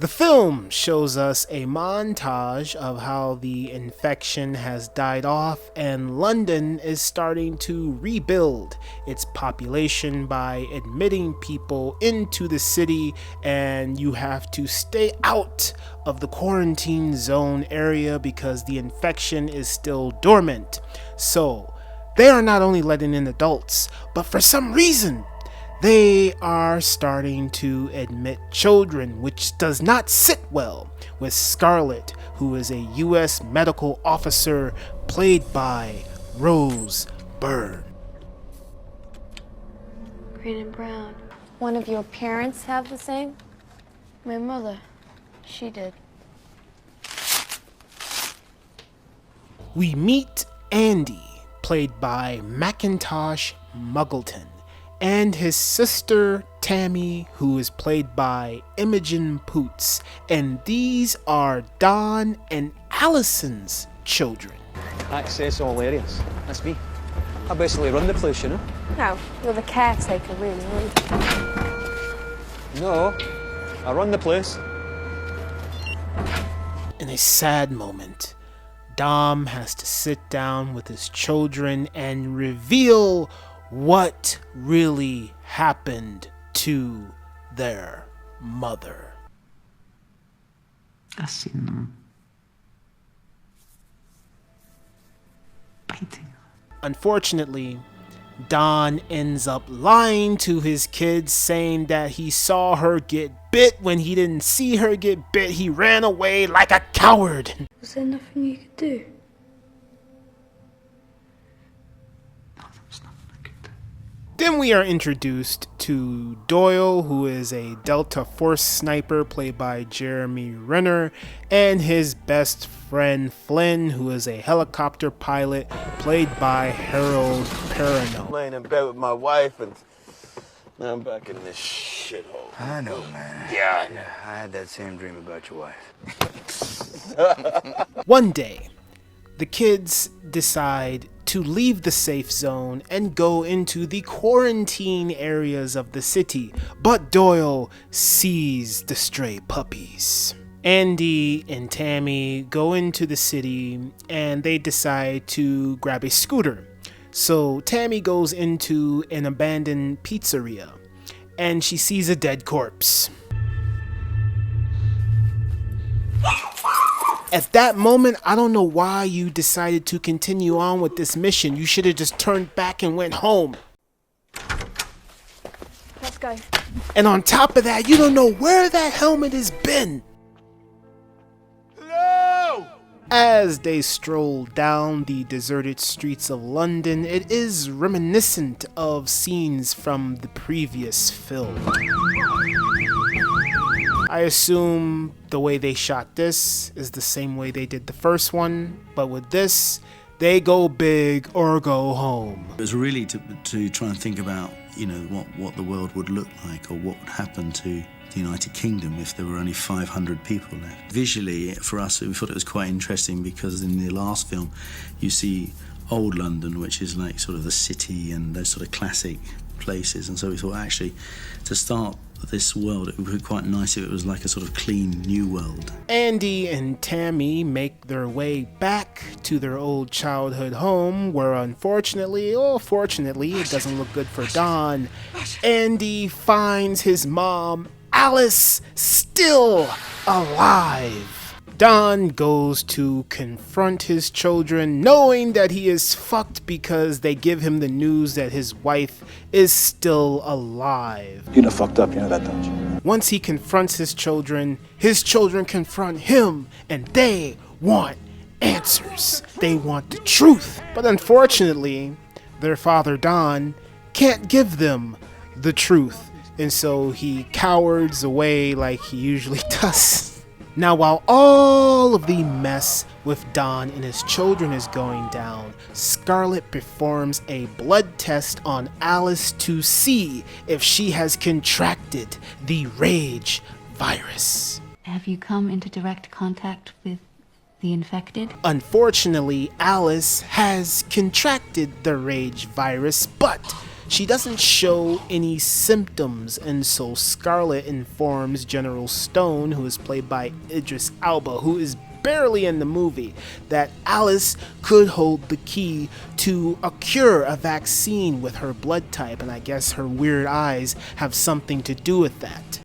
The film shows us a montage of how the infection has died off and London is starting to rebuild its population by admitting people into the city, and you have to stay out of the quarantine zone area because the infection is still dormant. So they are not only letting in adults, but for some reason they are starting to admit children, which does not sit well with Scarlett, who is a U.S. medical officer played by Rose Byrne. Green and brown. One of your parents have the same? My mother. She did. We meet Andy, played by Macintosh Muggleton, and his sister Tammy, who is played by Imogen Poots, and these are Don and Allison's children. Access all areas. That's me. I basically run the place, you know? No, you're the caretaker, really, aren't you? No, I run the place. In a sad moment, Dom has to sit down with his children and reveal what really happened to their mother. I've seen them painting. Unfortunately, Don ends up lying to his kids, saying that he saw her get bit when he didn't see her get bit. He ran away like a coward. Was there nothing you could do? Then we are introduced to Doyle, who is a Delta Force sniper played by Jeremy Renner, and his best friend Flynn, who is a helicopter pilot played by Harold Perrineau. Laying in bed with my wife, and now I'm back in this shithole. I know, man. Yeah, I know. I had that same dream about your wife. One day, the kids decide to leave the safe zone and go into the quarantine areas of the city, but Doyle sees the stray puppies. Andy and Tammy go into the city and they decide to grab a scooter. So Tammy goes into an abandoned pizzeria and she sees a dead corpse. At that moment, I don't know why you decided to continue on with this mission. You should have just turned back and went home. Let's go. And on top of that, you don't know where that helmet has been. No! As they stroll down the deserted streets of London, it is reminiscent of scenes from the previous film. I assume the way they shot this is the same way they did the first one, but with this, they go big or go home. It was really to try and think about, you know, what the world would look like or what would happen to the United Kingdom if there were only 500 people left. Visually, for us, we thought it was quite interesting because in the last film, you see old London, which is like sort of the city and those sort of classic places, and so we thought actually to start this world it would be quite nice if it was like a sort of clean new world. Andy and Tammy make their way back to their old childhood home where unfortunately, or fortunately, it doesn't look good for Don. Andy finds his mom, Alice, still alive. Don goes to confront his children, knowing that he is fucked because they give him the news that his wife is still alive. You done fucked up, you know that, don't you? Once he confronts his children confront him, and they want answers. They want the truth. But unfortunately, their father Don can't give them the truth, and so he cowards away like he usually does. Now, while all of the mess with Don and his children is going down, Scarlett performs a blood test on Alice to see if she has contracted the Rage virus. Have you come into direct contact with the infected? Unfortunately, Alice has contracted the Rage virus, but she doesn't show any symptoms, and so Scarlett informs General Stone, who is played by Idris Elba, who is barely in the movie, that Alice could hold the key to a cure, a vaccine with her blood type, and I guess her weird eyes have something to do with that.